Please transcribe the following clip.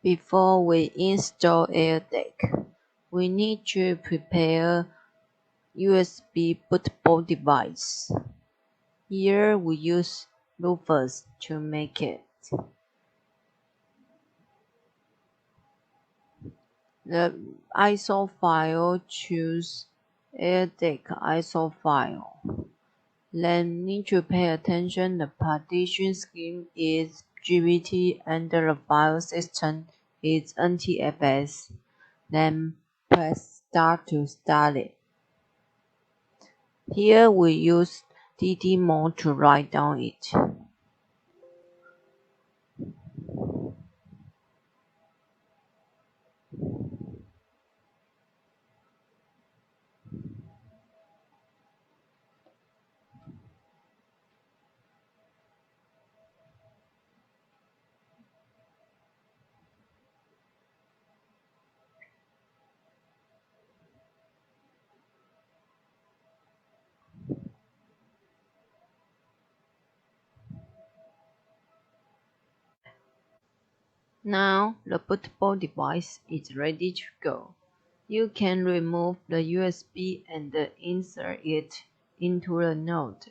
Before we install AirDeck, we need to prepare USB bootable device. Here we use Rufus to make it. The ISO file, choose AirDeck ISO file. Then need to pay attention the partition scheme is GBT and the file system is NTFS. Then press start to start it. Here we use DD mode to write down it. Now the bootable device is ready to go. You can remove the USB and insert it into the node.